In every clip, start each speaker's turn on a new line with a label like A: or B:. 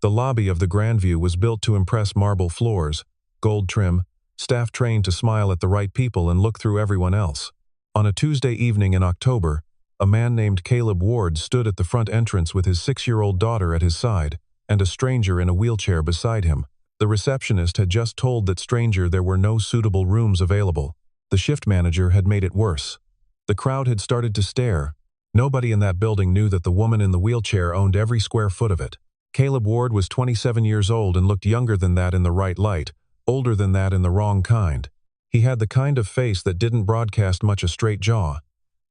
A: The lobby of the Grandview was built to impress: marble floors, gold trim, staff trained to smile at the right people and look through everyone else. On a Tuesday evening in October, a man named Caleb Ward stood at the front entrance with his 6-year-old daughter at his side and a stranger in a wheelchair beside him. The receptionist had just told that stranger there were no suitable rooms available. The shift manager had made it worse. The crowd had started to stare. Nobody in that building knew that the woman in the wheelchair owned every square foot of it. Caleb Ward was 27 years old and looked younger than that in the right light, older than that in the wrong kind. He had the kind of face that didn't broadcast much: a straight jaw,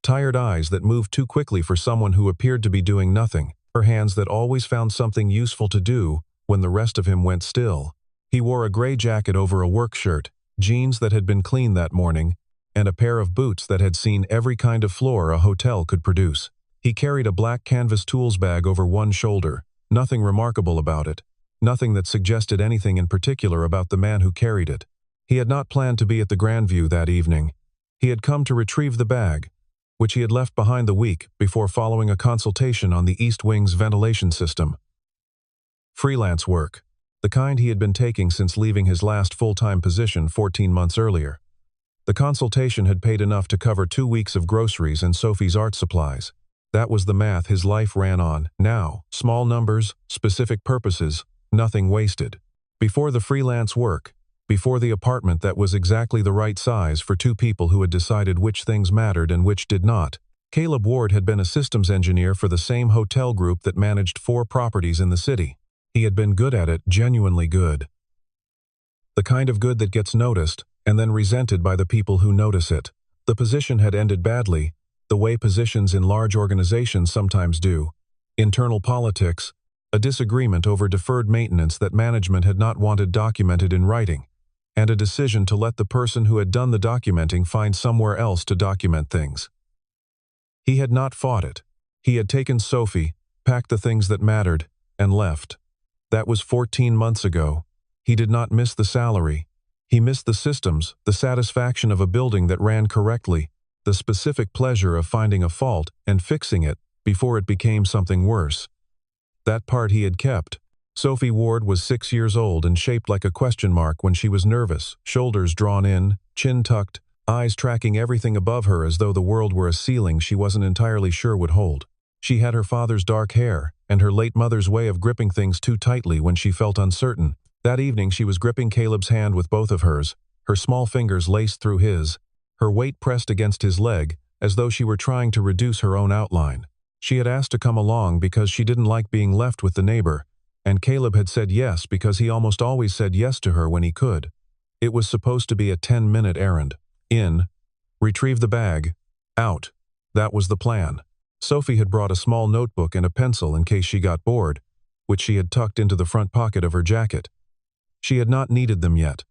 A: tired eyes that moved too quickly for someone who appeared to be doing nothing, her hands that always found something useful to do when the rest of him went still. He wore a gray jacket over a work shirt, jeans that had been cleaned that morning, and a pair of boots that had seen every kind of floor a hotel could produce. He carried a black canvas tools bag over one shoulder. Nothing remarkable about it. Nothing that suggested anything in particular about the man who carried it. He had not planned to be at the Grandview that evening. He had come to retrieve the bag, which he had left behind the week before following a consultation on the East Wing's ventilation system. Freelance work, the kind he had been taking since leaving his last full-time position 14 months earlier. The consultation had paid enough to cover 2 weeks of groceries and Sophie's art supplies. That was the math his life ran on. Now, small numbers, specific purposes, nothing wasted. Before the freelance work, before the apartment that was exactly the right size for 2 people who had decided which things mattered and which did not, Caleb Ward had been a systems engineer for the same hotel group that managed 4 properties in the city. He had been good at it, genuinely good. The kind of good that gets noticed and then resented by the people who notice it. The position had ended badly, the way positions in large organizations sometimes do. Internal politics, a disagreement over deferred maintenance that management had not wanted documented in writing, and a decision to let the person who had done the documenting find somewhere else to document things. He had not fought it. He had taken Sophie, packed the things that mattered, and left. That was 14 months ago. He did not miss the salary. He missed the systems, the satisfaction of a building that ran correctly, the specific pleasure of finding a fault and fixing it before it became something worse. That part he had kept. Sophie Ward was 6 years old and shaped like a question mark when she was nervous, shoulders drawn in, chin tucked, eyes tracking everything above her as though the world were a ceiling she wasn't entirely sure would hold. She had her father's dark hair and her late mother's way of gripping things too tightly when she felt uncertain. That evening she was gripping Caleb's hand with both of hers, her small fingers laced through his, her weight pressed against his leg, as though she were trying to reduce her own outline. She had asked to come along because she didn't like being left with the neighbor, and Caleb had said yes because he almost always said yes to her when he could. It was supposed to be a 10-minute errand. In, retrieve the bag, out. That was the plan. Sophie had brought a small notebook and a pencil in case she got bored, which she had tucked into the front pocket of her jacket. She had not needed them yet.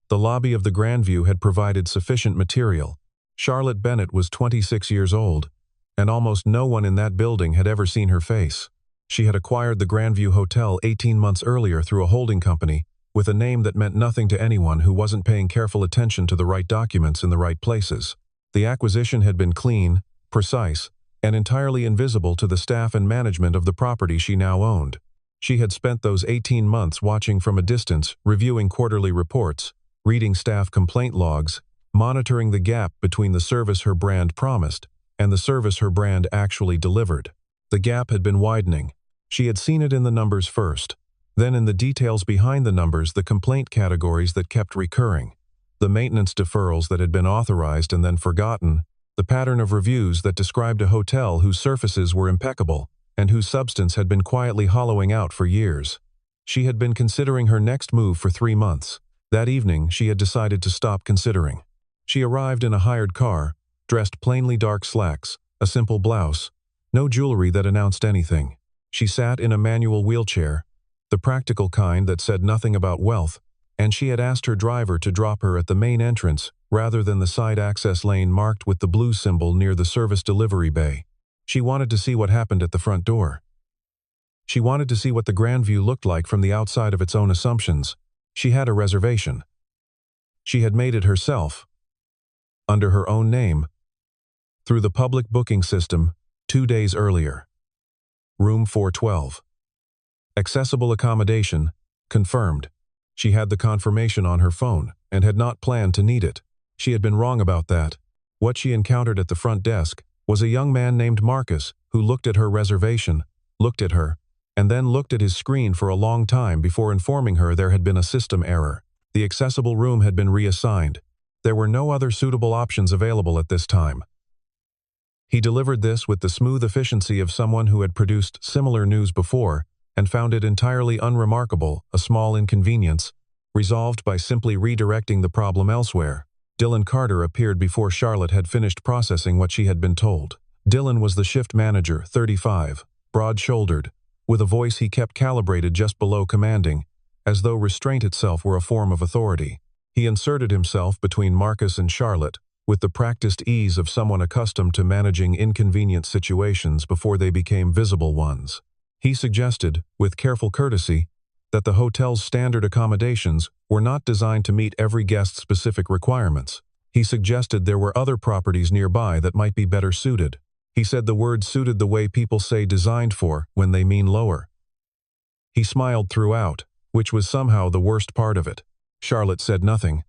A: The lobby of the Grandview had provided sufficient material. Charlotte Bennett was 26 years old, and almost no one in that building had ever seen her face. She had acquired the Grandview Hotel 18 months earlier through a holding company, with a name that meant nothing to anyone who wasn't paying careful attention to the right documents in the right places. The acquisition had been clean, precise, and entirely invisible to the staff and management of the property she now owned. She had spent those 18 months watching from a distance, reviewing quarterly reports, reading staff complaint logs, monitoring the gap between the service her brand promised and the service her brand actually delivered. The gap had been widening. She had seen it in the numbers first, then in the details behind the numbers, the complaint categories that kept recurring, the maintenance deferrals that had been authorized and then forgotten, the pattern of reviews that described a hotel whose surfaces were impeccable and whose substance had been quietly hollowing out for years. She had been considering her next move for 3 months. That evening, she had decided to stop considering. She arrived in a hired car, dressed plainly dark slacks, a simple blouse, no jewelry that announced anything. She sat in a manual wheelchair, the practical kind that said nothing about wealth, and she had asked her driver to drop her at the main entrance rather than the side access lane marked with the blue symbol near the service delivery bay. She wanted to see what happened at the front door. She wanted to see what the Grandview looked like from the outside of its own assumptions. She had a reservation. She had made it herself, under her own name, through the public booking system 2 days earlier. Room 412. Accessible accommodation. Confirmed. She had the confirmation on her phone and had not planned to need it. She had been wrong about that. What she encountered at the front desk was a young man named Marcus who looked at her reservation, looked at her, and then looked at his screen for a long time before informing her there had been a system error. The accessible room had been reassigned. There were no other suitable options available at this time. He delivered this with the smooth efficiency of someone who had produced similar news before and found it entirely unremarkable, a small inconvenience, resolved by simply redirecting the problem elsewhere. Dylan Carter appeared before Charlotte had finished processing what she had been told. Dylan was the shift manager, 35, broad-shouldered, with a voice he kept calibrated just below commanding, as though restraint itself were a form of authority. He inserted himself between Marcus and Charlotte, with the practiced ease of someone accustomed to managing inconvenient situations before they became visible ones. He suggested, with careful courtesy, that the hotel's standard accommodations were not designed to meet every guest's specific requirements. He suggested there were other properties nearby that might be better suited. He said the word suited the way people say designed for when they mean lower. He smiled throughout, which was somehow the worst part of it. Charlotte said nothing.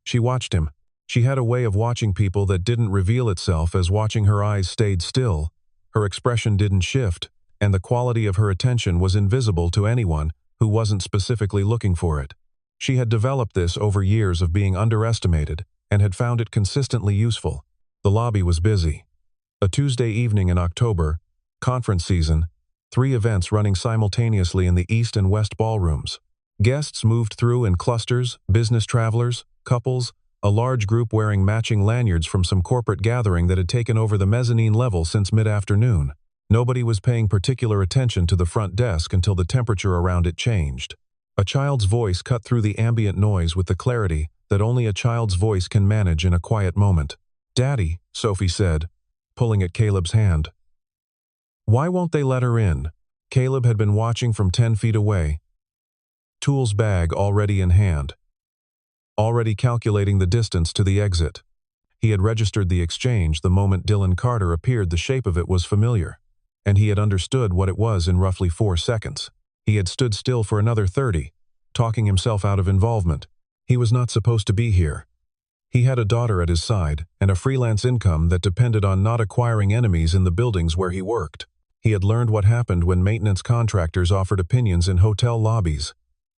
A: She watched him. She had a way of watching people that didn't reveal itself as watching her eyes stayed still. Her expression didn't shift, and the quality of her attention was invisible to anyone who wasn't specifically looking for it. She had developed this over years of being underestimated and had found it consistently useful. The lobby was busy. A Tuesday evening in October, conference season, 3 events running simultaneously in the East and West ballrooms. Guests moved through in clusters, business travelers, couples, a large group wearing matching lanyards from some corporate gathering that had taken over the mezzanine level since mid-afternoon. Nobody was paying particular attention to the front desk until the temperature around it changed. A child's voice cut through the ambient noise with the clarity that only a child's voice can manage in a quiet moment. "Daddy," Sophie said, pulling at Caleb's hand. "Why won't they let her in?" Caleb had been watching from 10 feet away. Tools bag already in hand. Already calculating the distance to the exit. He had registered the exchange the moment Dylan Carter appeared. The shape of it was familiar, and he had understood what it was in roughly 4 seconds. He had stood still for another 30, talking himself out of involvement. He was not supposed to be here. He had a daughter at his side and a freelance income that depended on not acquiring enemies in the buildings where he worked. He had learned what happened when maintenance contractors offered opinions in hotel lobbies.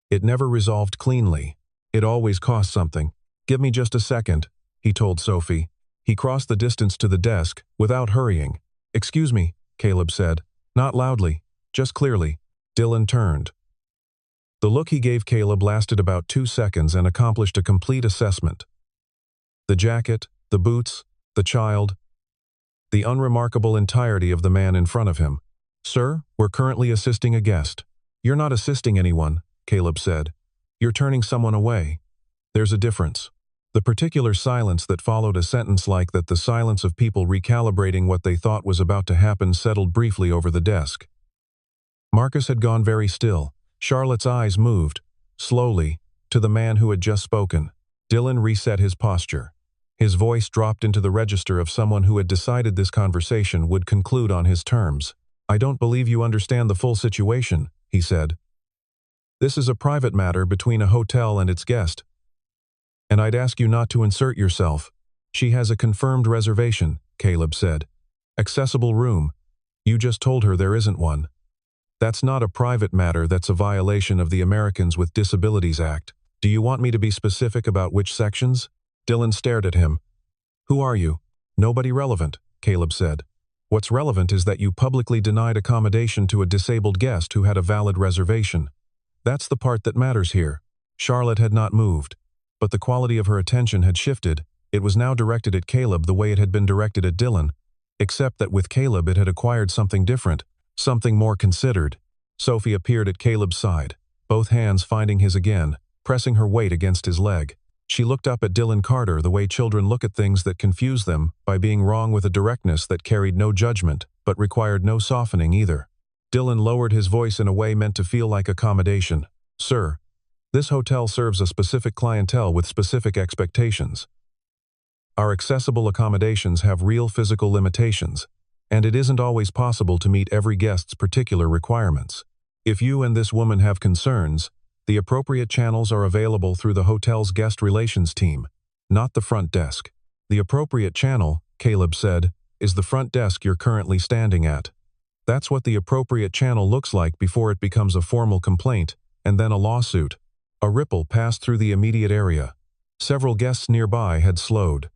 A: It never resolved cleanly. It always cost something. "Give me just a second," he told Sophie. He crossed the distance to the desk without hurrying. "Excuse me," Caleb said. Not loudly, just clearly. Dylan turned. The look he gave Caleb lasted about 2 seconds and accomplished a complete assessment. The jacket, the boots, the child, the unremarkable entirety of the man in front of him. "Sir, we're currently assisting a guest." "You're not assisting anyone," Caleb said. "You're turning someone away. There's a difference." The particular silence that followed a sentence like that, the silence of people recalibrating what they thought was about to happen, settled briefly over the desk. Marcus had gone very still. Charlotte's eyes moved, slowly, to the man who had just spoken. Dylan reset his posture. His voice dropped into the register of someone who had decided this conversation would conclude on his terms. "I don't believe you understand the full situation," he said. "This is a private matter between a hotel and its guest. And I'd ask you not to insert yourself." "She has a confirmed reservation," Caleb said. "Accessible room. You just told her there isn't one." "That's not a private matter. That's a violation of the Americans with Disabilities Act. Do you want me to be specific about which sections?" Dylan stared at him. "Who are you?" "Nobody relevant," Caleb said. "What's relevant is that you publicly denied accommodation to a disabled guest who had a valid reservation. That's the part that matters here." Charlotte had not moved, but the quality of her attention had shifted. It was now directed at Caleb the way it had been directed at Dylan, except that with Caleb it had acquired something different, something more considered. Sophie appeared at Caleb's side, both hands finding his again, pressing her weight against his leg. She looked up at Dylan Carter the way children look at things that confuse them, by being wrong with a directness that carried no judgment, but required no softening either. Dylan lowered his voice in a way meant to feel like accommodation. "Sir, this hotel serves a specific clientele with specific expectations. Our accessible accommodations have real physical limitations, and it isn't always possible to meet every guest's particular requirements. If you and this woman have concerns, the appropriate channels are available through the hotel's guest relations team, not the front desk. The appropriate channel, Caleb said, is the front desk you're currently standing at. That's what the appropriate channel looks like before it becomes a formal complaint, and then a lawsuit. A ripple passed through the immediate area. Several guests nearby had slowed.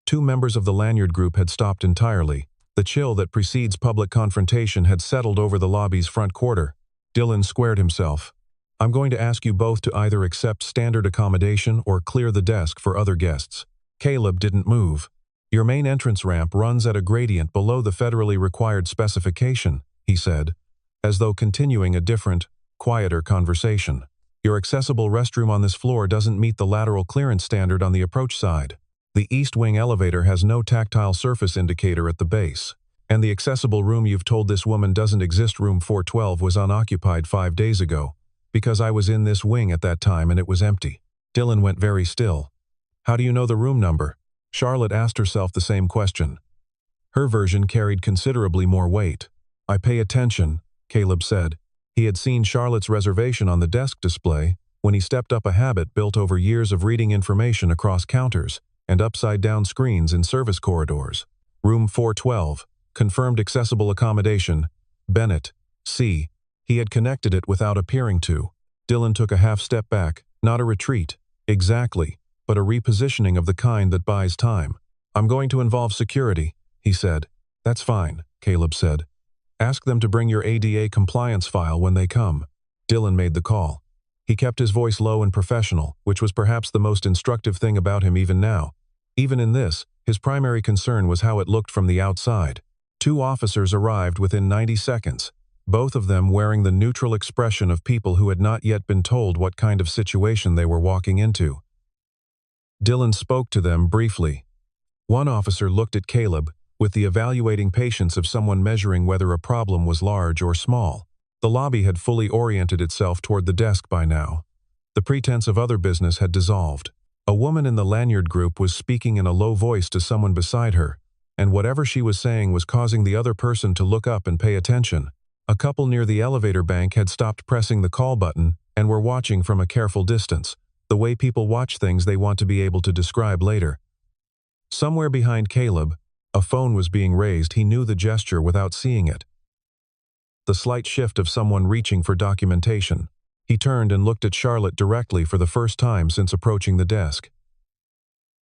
A: 2 members of the Lanyard group had stopped entirely. The chill that precedes public confrontation had settled over the lobby's front quarter. Dylan squared himself. I'm going to ask you both to either accept standard accommodation or clear the desk for other guests. Caleb didn't move. Your main entrance ramp runs at a gradient below the federally required specification, he said, as though continuing a different, quieter conversation. Your accessible restroom on this floor doesn't meet the lateral clearance standard on the approach side. The East Wing elevator has no tactile surface indicator at the base. And the accessible room you've told this woman doesn't exist, room 412, was unoccupied 5 days ago, because I was in this wing at that time and it was empty. Dylan went very still. How do you know the room number? Charlotte asked herself the same question. Her version carried considerably more weight. I pay attention, Caleb said. He had seen Charlotte's reservation on the desk display when he stepped up a habit built over years of reading information across counters and upside-down screens in service corridors. Room 412, confirmed accessible accommodation, Bennett, C. He had connected it without appearing to. Dylan took a half step back, not a retreat, exactly, but a repositioning of the kind that buys time. I'm going to involve security, he said. That's fine, Caleb said. Ask them to bring your ADA compliance file when they come. Dylan made the call. He kept his voice low and professional, which was perhaps the most instructive thing about him even now. Even in this, his primary concern was how it looked from the outside. 2 officers arrived within 90 seconds, both of them wearing the neutral expression of people who had not yet been told what kind of situation they were walking into. Dylan spoke to them briefly. One officer looked at Caleb with the evaluating patience of someone measuring whether a problem was large or small. The lobby had fully oriented itself toward the desk by now. The pretense of other business had dissolved. A woman in the Lanyard group was speaking in a low voice to someone beside her, and whatever she was saying was causing the other person to look up and pay attention. A couple near the elevator bank had stopped pressing the call button and were watching from a careful distance, the way people watch things they want to be able to describe later. Somewhere behind Caleb, a phone was being raised. He knew the gesture without seeing it. The slight shift of someone reaching for documentation. He turned and looked at Charlotte directly for the first time since approaching the desk.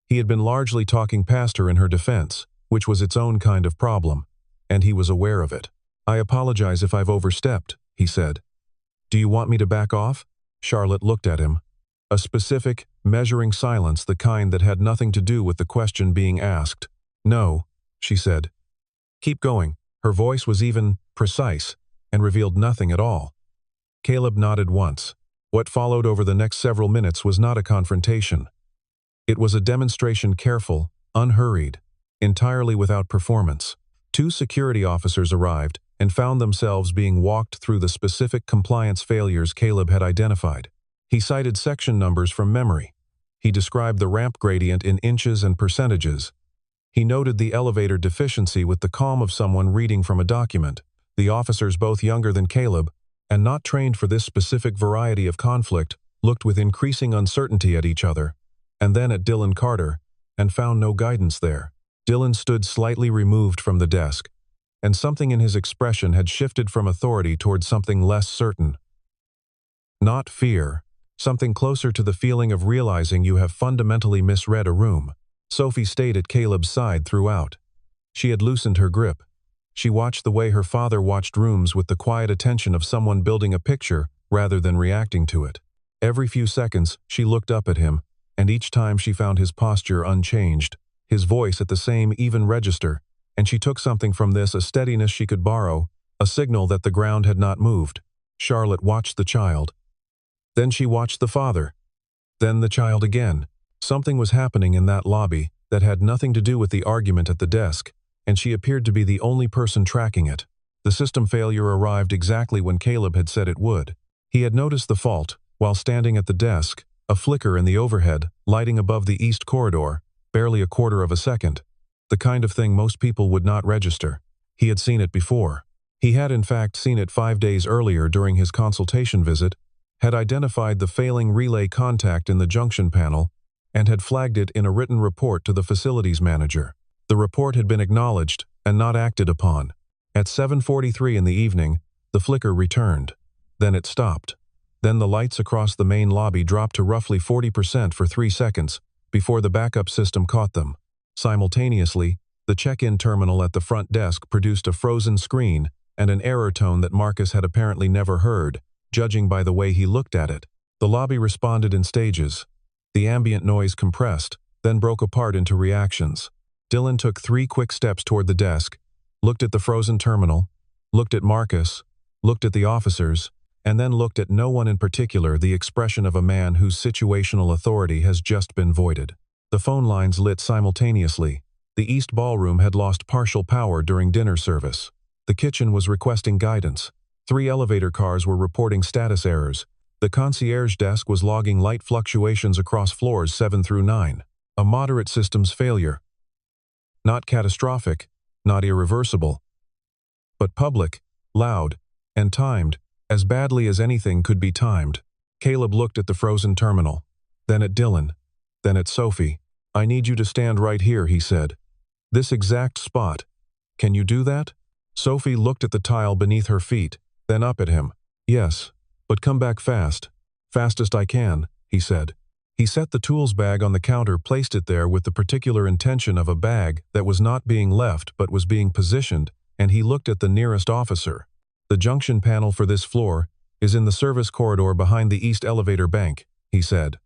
A: He had been largely talking past her in her defense, which was its own kind of problem, and he was aware of it. I apologize if I've overstepped, he said. Do you want me to back off? Charlotte looked at him. A specific, measuring silence, the kind that had nothing to do with the question being asked. No, she said. Keep going. Her voice was even, precise, and revealed nothing at all. Caleb nodded once. What followed over the next several minutes was not a confrontation. It was a demonstration, careful, unhurried, entirely without performance. 2 security officers arrived and found themselves being walked through the specific compliance failures Caleb had identified. He cited section numbers from memory. He described the ramp gradient in inches and percentages. He noted the elevator deficiency with the calm of someone reading from a document. The officers, both younger than Caleb, and not trained for this specific variety of conflict, looked with increasing uncertainty at each other, and then at Dylan Carter, and found no guidance there. Dylan stood slightly removed from the desk, and something in his expression had shifted from authority toward something less certain. Not fear, something closer to the feeling of realizing you have fundamentally misread a room. Sophie stayed at Caleb's side throughout. She had loosened her grip. She watched the way her father watched rooms with the quiet attention of someone building a picture rather than reacting to it. Every few seconds, she looked up at him, and each time she found his posture unchanged, his voice at the same even register, and she took something from this, a steadiness she could borrow, a signal that the ground had not moved. Charlotte watched the child. Then she watched the father. Then the child again. Something was happening in that lobby that had nothing to do with the argument at the desk, and she appeared to be the only person tracking it. The system failure arrived exactly when Caleb had said it would. He had noticed the fault while standing at the desk, a flicker in the overhead, lighting above the east corridor, barely a quarter of a second. The kind of thing most people would not register. He had seen it before. He had in fact seen it 5 days earlier during his consultation visit, had identified the failing relay contact in the junction panel, and had flagged it in a written report to the facilities manager. The report had been acknowledged and not acted upon. At 7:43 in the evening, the flicker returned. Then it stopped. Then the lights across the main lobby dropped to roughly 40% for 3 seconds before the backup system caught them. Simultaneously, the check-in terminal at the front desk produced a frozen screen and an error tone that Marcus had apparently never heard, judging by the way he looked at it. The lobby responded in stages. The ambient noise compressed, then broke apart into reactions. Dylan took 3 quick steps toward the desk, looked at the frozen terminal, looked at Marcus, looked at the officers, and then looked at no one in particular, the expression of a man whose situational authority has just been voided. The phone lines lit simultaneously. The East Ballroom had lost partial power during dinner service. The kitchen was requesting guidance. 3 elevator cars were reporting status errors. The concierge desk was logging light fluctuations across floors 7 through 9. A moderate systems failure. Not catastrophic, not irreversible, but public, loud, and timed, as badly as anything could be timed. Caleb looked at the frozen terminal, then at Dylan, then at Sophie. "I need you to stand right here," he said. "This exact spot. Can you do that?" Sophie looked at the tile beneath her feet, then up at him. "Yes, but come back fast. Fastest I can," he said. He set the tools bag on the counter, placed it there with the particular intention of a bag that was not being left but was being positioned, and he looked at the nearest officer. "The junction panel for this floor is in the service corridor behind the east elevator bank," he said.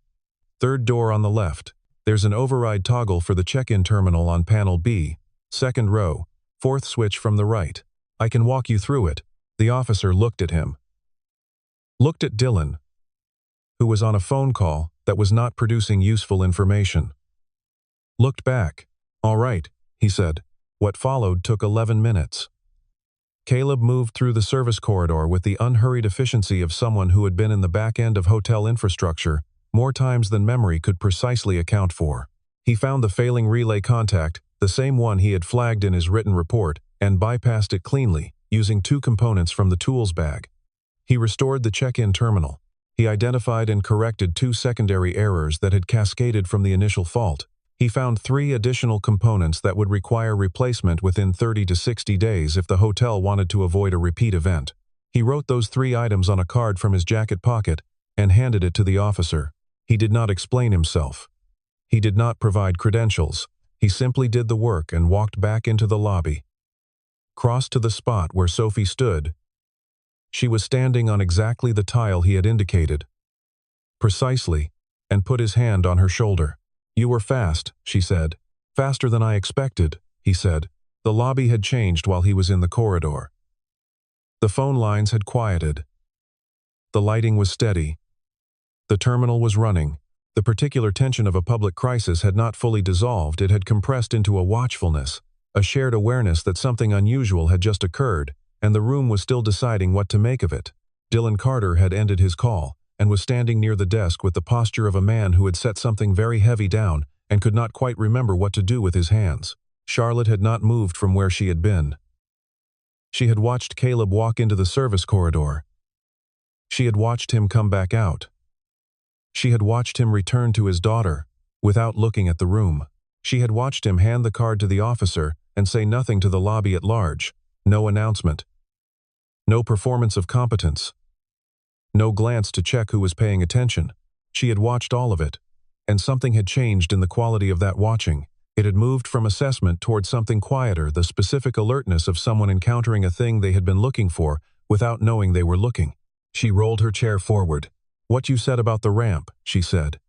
A: "Third door on the left. There's an override toggle for the check-in terminal on panel B, second row, 4th switch from the right. I can walk you through it." The officer looked at him. Looked at Dylan, who was on a phone call that was not producing useful information. Looked back. "All right," he said. What followed took 11 minutes. Caleb moved through the service corridor with the unhurried efficiency of someone who had been in the back end of hotel infrastructure more times than memory could precisely account for. He found the failing relay contact, the same one he had flagged in his written report, and bypassed it cleanly, using 2 components from the tools bag. He restored the check-in terminal. He identified and corrected 2 secondary errors that had cascaded from the initial fault. He found 3 additional components that would require replacement within 30 to 60 days if the hotel wanted to avoid a repeat event. He wrote those 3 items on a card from his jacket pocket and handed it to the officer. He did not explain himself. He did not provide credentials. He simply did the work and walked back into the lobby. Crossed to the spot where Sophie stood. She was standing on exactly the tile he had indicated. Precisely, and put his hand on her shoulder. "You were fast," she said. "Faster than I expected," he said. The lobby had changed while he was in the corridor. The phone lines had quieted. The lighting was steady. The terminal was running. The particular tension of a public crisis had not fully dissolved. It had compressed into a watchfulness, a shared awareness that something unusual had just occurred, and the room was still deciding what to make of it. Dylan Carter had ended his call and was standing near the desk with the posture of a man who had set something very heavy down and could not quite remember what to do with his hands. Charlotte had not moved from where she had been. She had watched Caleb walk into the service corridor. She had watched him come back out. She had watched him return to his daughter, without looking at the room. She had watched him hand the card to the officer and say nothing to the lobby at large. No announcement. No performance of competence. No glance to check who was paying attention. She had watched all of it, and something had changed in the quality of that watching. It had moved from assessment toward something quieter, the specific alertness of someone encountering a thing they had been looking for without knowing they were looking. She rolled her chair forward. "What you said about the ramp," she said.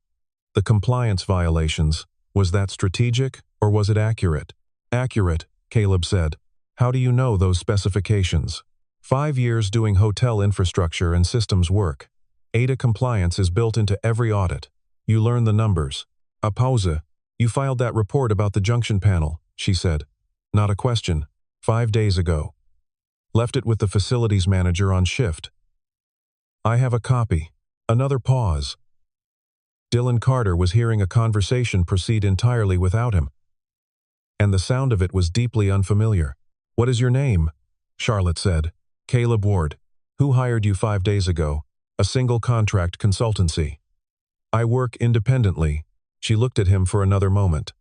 A: "The compliance violations, was that strategic or was it accurate?" "Accurate," Caleb said. "How do you know those specifications?" 5 years doing hotel infrastructure and systems work. ADA compliance is built into every audit. You learn the numbers. A pause. "You filed that report about the junction panel," she said. "Not a question. 5 days ago. Left it with the facilities manager on shift. I have a copy." Another pause. Dylan Carter was hearing a conversation proceed entirely without him, and the sound of it was deeply unfamiliar. "What is your name?" Charlotte said. Caleb Ward. Who hired you 5 days ago? A single contract consultancy. I work independently. She looked at him for another moment.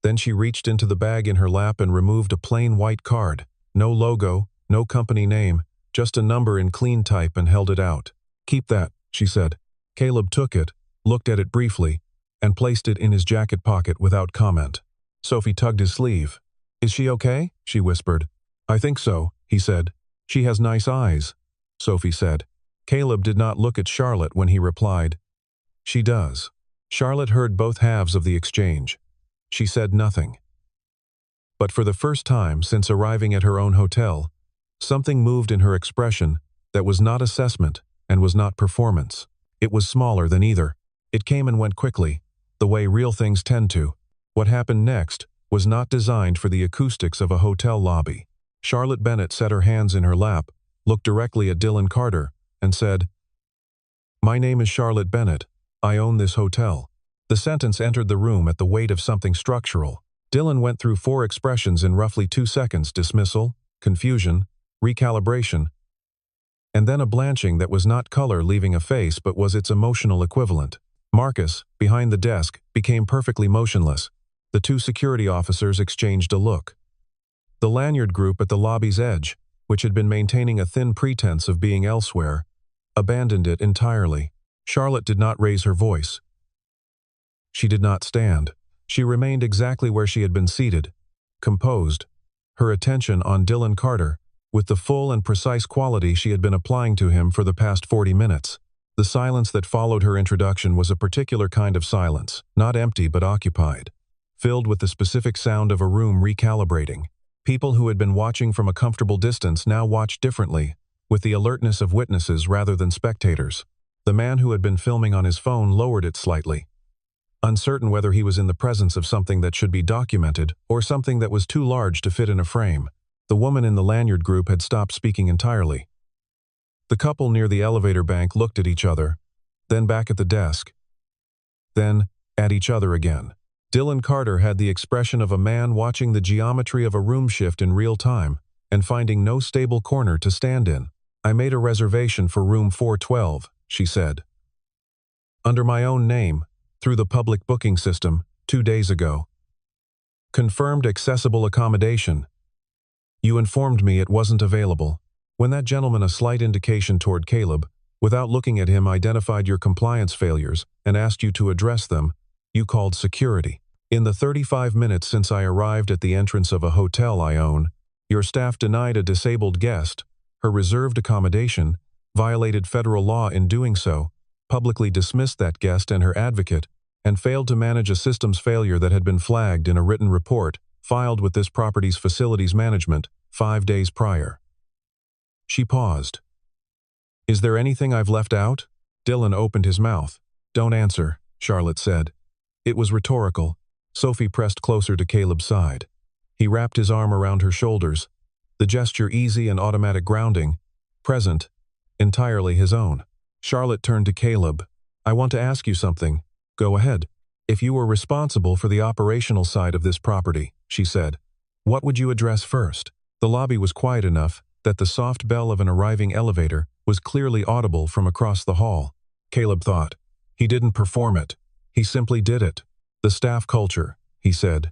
A: Then she reached into the bag in her lap and removed a plain white card. No logo, no company name, just a number in clean type, and held it out. Keep that, she said. Caleb took it, looked at it briefly, and placed it in his jacket pocket without comment. Sophie tugged his sleeve. Is she okay? She whispered. I think so, he said. She has nice eyes, Sophie said. Caleb did not look at Charlotte when he replied. She does. Charlotte heard both halves of the exchange. She said nothing. But for the first time since arriving at her own hotel, something moved in her expression that was not assessment and was not performance. It was smaller than either. It came and went quickly, the way real things tend to. What happened next was not designed for the acoustics of a hotel lobby. Charlotte Bennett set her hands in her lap, looked directly at Dylan Carter, and said, My name is Charlotte Bennett. I own this hotel. The sentence entered the room at the weight of something structural. Dylan went through 4 expressions in roughly 2 seconds: dismissal, confusion, recalibration, and then a blanching that was not color leaving a face but was its emotional equivalent. Marcus, behind the desk, became perfectly motionless. The 2 security officers exchanged a look. The lanyard group at the lobby's edge, which had been maintaining a thin pretense of being elsewhere, abandoned it entirely. Charlotte did not raise her voice. She did not stand. She remained exactly where she had been seated, composed, her attention on Dylan Carter, with the full and precise quality she had been applying to him for the past 40 minutes. The silence that followed her introduction was a particular kind of silence, not empty but occupied, filled with the specific sound of a room recalibrating. People who had been watching from a comfortable distance now watched differently, with the alertness of witnesses rather than spectators. The man who had been filming on his phone lowered it slightly, uncertain whether he was in the presence of something that should be documented or something that was too large to fit in a frame. The woman in the lanyard group had stopped speaking entirely. The couple near the elevator bank looked at each other, then back at the desk, then at each other again. Dylan Carter had the expression of a man watching the geometry of a room shift in real time and finding no stable corner to stand in. I made a reservation for room 412, she said. Under my own name, through the public booking system, 2 days ago. Confirmed accessible accommodation. You informed me it wasn't available. When that gentleman, a slight indication toward Caleb, without looking at him, identified your compliance failures and asked you to address them, you called security. In the 35 minutes since I arrived at the entrance of a hotel I own, your staff denied a disabled guest her reserved accommodation, violated federal law in doing so, publicly dismissed that guest and her advocate, and failed to manage a systems failure that had been flagged in a written report filed with this property's facilities management 5 days prior. She paused. Is there anything I've left out? Dylan opened his mouth. Don't answer, Charlotte said. It was rhetorical. Sophie pressed closer to Caleb's side. He wrapped his arm around her shoulders, the gesture easy and automatic grounding, present, entirely his own. Charlotte turned to Caleb. I want to ask you something. Go ahead. If you were responsible for the operational side of this property, she said, what would you address first? The lobby was quiet enough that the soft bell of an arriving elevator was clearly audible from across the hall. Caleb thought. He didn't perform it. He simply did it. The staff culture, he said.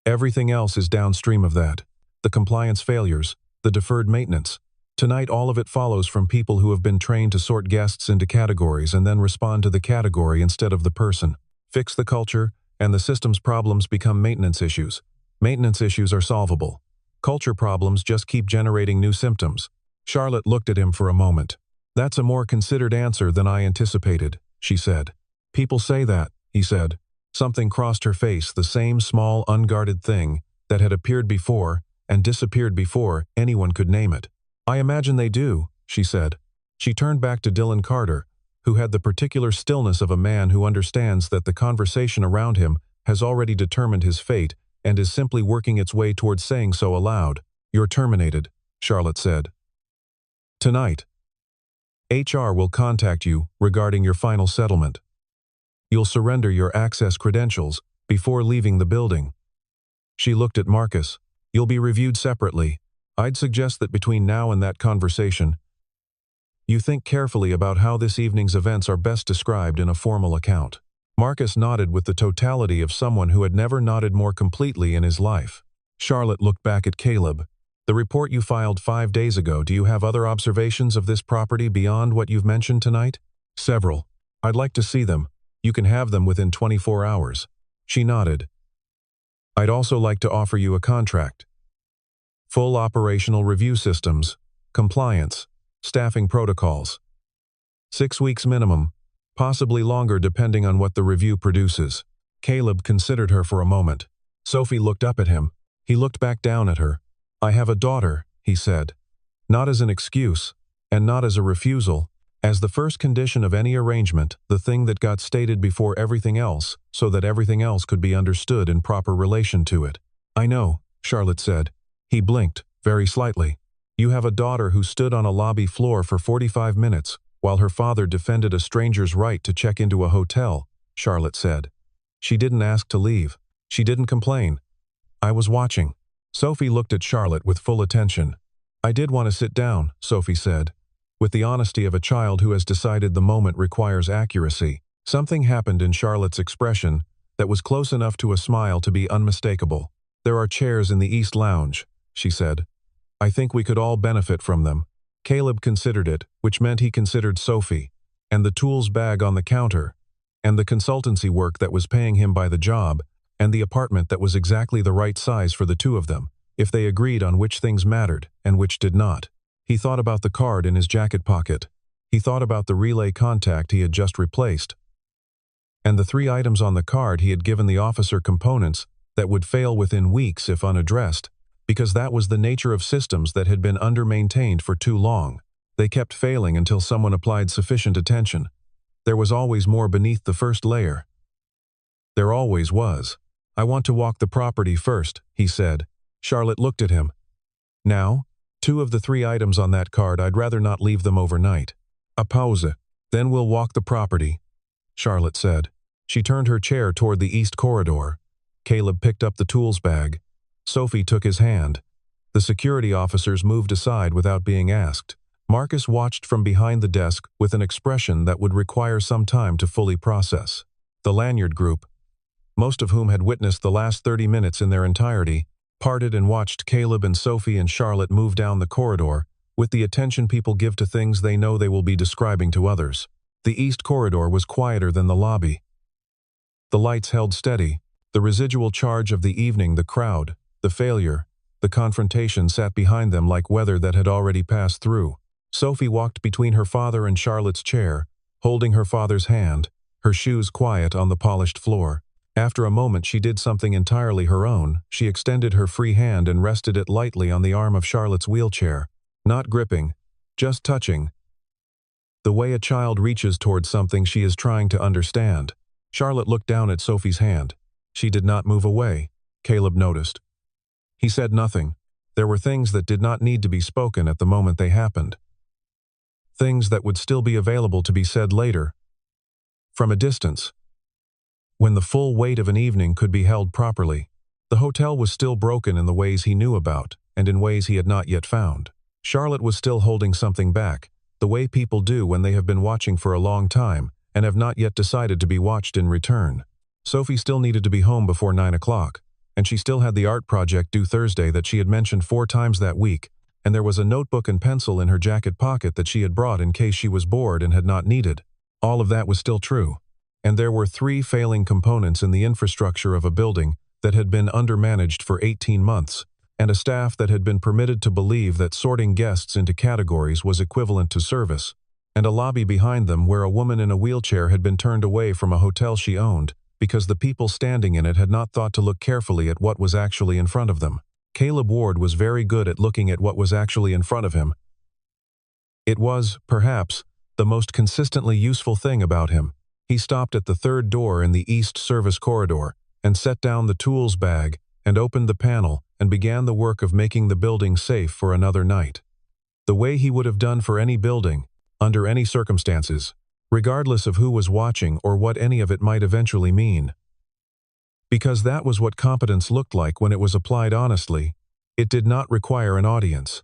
A: Everything else is downstream of that. The compliance failures, the deferred maintenance. Tonight all of it follows from people who have been trained to sort guests into categories and then respond to the category instead of the person. Fix the culture, and the system's problems become maintenance issues. Maintenance issues are solvable. Culture problems just keep generating new symptoms. Charlotte looked at him for a moment. That's a more considered answer than I anticipated, she said. People say that, he said. Something crossed her face, the same small, unguarded thing that had appeared before and disappeared before anyone could name it. I imagine they do, she said. She turned back to Dylan Carter, who had the particular stillness of a man who understands that the conversation around him has already determined his fate and is simply working its way towards saying so aloud. You're terminated, Charlotte said. Tonight. HR will contact you regarding your final settlement. You'll surrender your access credentials before leaving the building. She looked at Marcus. You'll be reviewed separately. I'd suggest that between now and that conversation, you think carefully about how this evening's events are best described in a formal account. Marcus nodded with the totality of someone who had never nodded more completely in his life. Charlotte looked back at Caleb. The report you filed 5 days ago, do you have other observations of this property beyond what you've mentioned tonight? Several. I'd like to see them. You can have them within 24 hours. She nodded. I'd also like to offer you a contract. Full operational review systems, compliance, staffing protocols. 6 weeks minimum, possibly longer depending on what the review produces. Caleb considered her for a moment. Sophie looked up at him. He looked back down at her. I have a daughter, he said. Not as an excuse, and not as a refusal, as the first condition of any arrangement, the thing that got stated before everything else, so that everything else could be understood in proper relation to it. I know, Charlotte said. He blinked, very slightly. You have a daughter who stood on a lobby floor for 45 minutes, while her father defended a stranger's right to check into a hotel, Charlotte said. She didn't ask to leave. She didn't complain. I was watching. Sophie looked at Charlotte with full attention. I did want to sit down, Sophie said. With the honesty of a child who has decided the moment requires accuracy. Something happened in Charlotte's expression that was close enough to a smile to be unmistakable. There are chairs in the East Lounge, she said. I think we could all benefit from them. Caleb considered it, which meant he considered Sophie, and the tools bag on the counter, and the consultancy work that was paying him by the job, and the apartment that was exactly the right size for the two of them, if they agreed on which things mattered and which did not. He thought about the card in his jacket pocket. He thought about the relay contact he had just replaced, and the 3 items on the card he had given the officer components that would fail within weeks if unaddressed, because that was the nature of systems that had been under-maintained for too long. They kept failing until someone applied sufficient attention. There was always more beneath the first layer. There always was. I want to walk the property first, he said. Charlotte looked at him. Now, 2 of the 3 items on that card, I'd rather not leave them overnight. A pause. Then we'll walk the property, Charlotte said. She turned her chair toward the east corridor. Caleb picked up the tools bag. Sophie took his hand. The security officers moved aside without being asked. Marcus watched from behind the desk with an expression that would require some time to fully process. The Lanyard group, most of whom had witnessed the last 30 minutes in their entirety, parted and watched Caleb and Sophie and Charlotte move down the corridor with the attention people give to things they know they will be describing to others. The east corridor was quieter than the lobby. The lights held steady. The residual charge of the evening, the crowd, the failure, the confrontation sat behind them like weather that had already passed through. Sophie walked between her father and Charlotte's chair, holding her father's hand, her shoes quiet on the polished floor. After a moment she did something entirely her own. She extended her free hand and rested it lightly on the arm of Charlotte's wheelchair. Not gripping, just touching. The way a child reaches towards something she is trying to understand. Charlotte looked down at Sophie's hand. She did not move away, Caleb noticed. He said nothing. There were things that did not need to be spoken at the moment they happened. Things that would still be available to be said later. From a distance. When the full weight of an evening could be held properly. The hotel was still broken in the ways he knew about, and in ways he had not yet found. Charlotte was still holding something back, the way people do when they have been watching for a long time, and have not yet decided to be watched in return. Sophie still needed to be home before 9 o'clock. And she still had the art project due Thursday that she had mentioned 4 times that week, and there was a notebook and pencil in her jacket pocket that she had brought in case she was bored and had not needed. All of that was still true. And there were 3 failing components in the infrastructure of a building that had been undermanaged for 18 months, and a staff that had been permitted to believe that sorting guests into categories was equivalent to service, and a lobby behind them where a woman in a wheelchair had been turned away from a hotel she owned, because the people standing in it had not thought to look carefully at what was actually in front of them. Caleb Ward was very good at looking at what was actually in front of him. It was, perhaps, the most consistently useful thing about him. He stopped at the 3rd door in the east service corridor, and set down the tools bag, and opened the panel, and began the work of making the building safe for another night. The way he would have done for any building, under any circumstances, regardless of who was watching or what any of it might eventually mean. Because that was what competence looked like when it was applied honestly, It did not require an audience.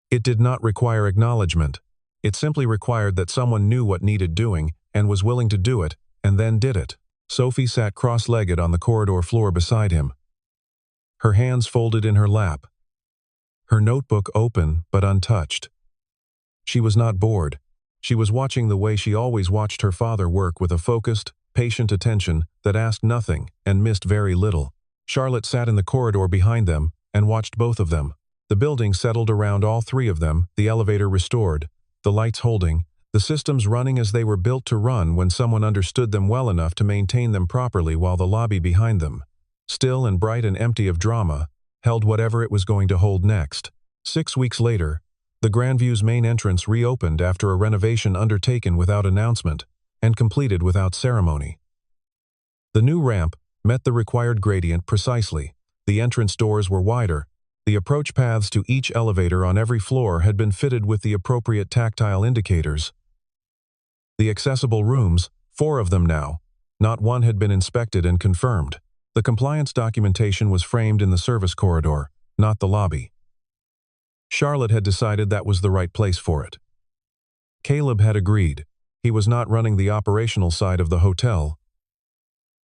A: It did not require acknowledgement. It simply required that someone knew what needed doing and was willing to do it, and then did it. Sophie sat cross-legged on the corridor floor beside him, her hands folded in her lap, her notebook open but untouched. She was not bored. She was watching the way she always watched her father work, with a focused, patient attention that asked nothing and missed very little. Charlotte sat in the corridor behind them and watched both of them. The building settled around all three of them, the elevator restored, the lights holding, the systems running as they were built to run when someone understood them well enough to maintain them properly, while the lobby behind them, still and bright and empty of drama, held whatever it was going to hold next. 6 weeks later, the Grandview's main entrance reopened after a renovation undertaken without announcement and completed without ceremony. The new ramp met the required gradient precisely. The entrance doors were wider. The approach paths to each elevator on every floor had been fitted with the appropriate tactile indicators. The accessible rooms, 4 of them now, not one had been inspected and confirmed. The compliance documentation was framed in the service corridor, not the lobby. Charlotte had decided that was the right place for it. Caleb had agreed. He was not running the operational side of the hotel.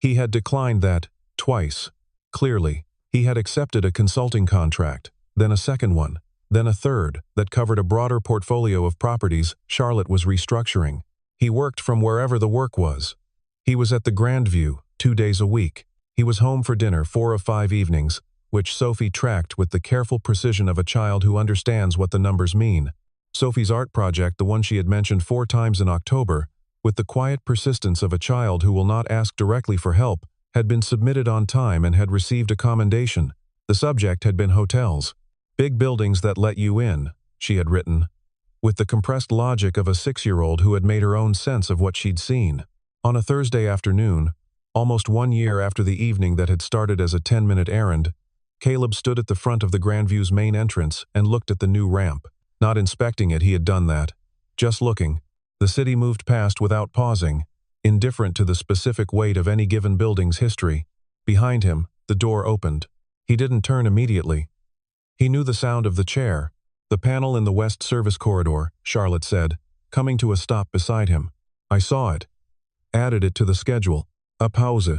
A: He had declined that, twice. Clearly, he had accepted a consulting contract, then a second one, then a third, that covered a broader portfolio of properties Charlotte was restructuring. He worked from wherever the work was. He was at the Grandview 2 days a week. He was home for dinner 4 of 5 evenings, which Sophie tracked with the careful precision of a child who understands what the numbers mean. Sophie's art project, the one she had mentioned 4 times in October, with the quiet persistence of a child who will not ask directly for help, had been submitted on time and had received a commendation. The subject had been hotels. Big buildings that let you in, she had written, with the compressed logic of a 6-year-old who had made her own sense of what she'd seen. On a Thursday afternoon, almost 1 year after the evening that had started as a 10-minute errand, Caleb stood at the front of the Grandview's main entrance and looked at the new ramp. Not inspecting it, he had done that. Just looking. The city moved past without pausing, indifferent to the specific weight of any given building's history. Behind him, the door opened. He didn't turn immediately. He knew the sound of the chair, the panel in the west service corridor, Charlotte said, coming to a stop beside him. I saw it. Added it to the schedule. A pause.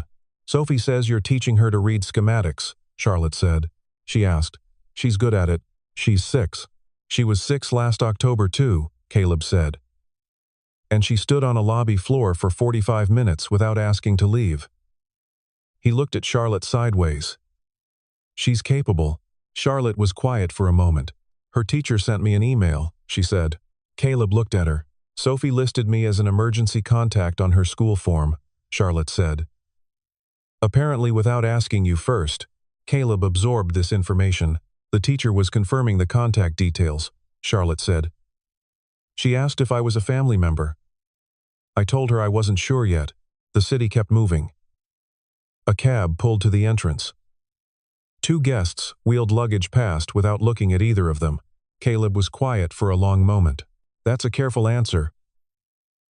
A: Sophie says you're teaching her to read schematics, Charlotte said. She asked. She's good at it. She's 6. She was 6 last October too, Caleb said. And she stood on a lobby floor for 45 minutes without asking to leave. He looked at Charlotte sideways. She's capable. Charlotte was quiet for a moment. Her teacher sent me an email, she said. Caleb looked at her. Sophie listed me as an emergency contact on her school form, Charlotte said. Apparently without asking you first. Caleb absorbed this information. The teacher was confirming the contact details, Charlotte said. She asked if I was a family member. I told her I wasn't sure yet. The city kept moving. A cab pulled to the entrance. 2 guests wheeled luggage past without looking at either of them. Caleb was quiet for a long moment. That's a careful answer,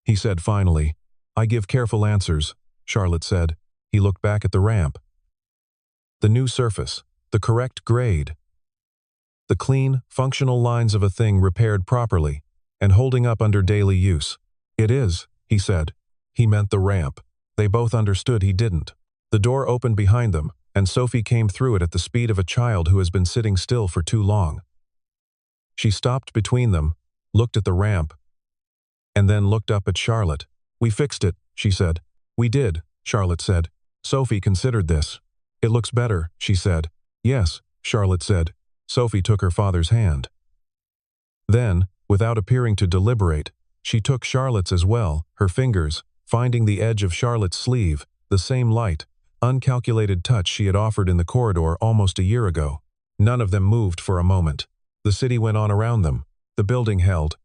A: he said finally. I give careful answers, Charlotte said. He looked back at the ramp. The new surface, the correct grade. The clean, functional lines of a thing repaired properly and holding up under daily use. It is, he said. He meant the ramp. They both understood he didn't. The door opened behind them, and Sophie came through it at the speed of a child who has been sitting still for too long. She stopped between them, looked at the ramp, and then looked up at Charlotte. We fixed it, she said. We did, Charlotte said. Sophie considered this. It looks better, she said. Yes, Charlotte said. Sophie took her father's hand. Then, without appearing to deliberate, she took Charlotte's as well, her fingers, finding the edge of Charlotte's sleeve, the same light, uncalculated touch she had offered in the corridor almost a year ago. None of them moved for a moment. The city went on around them. The building held,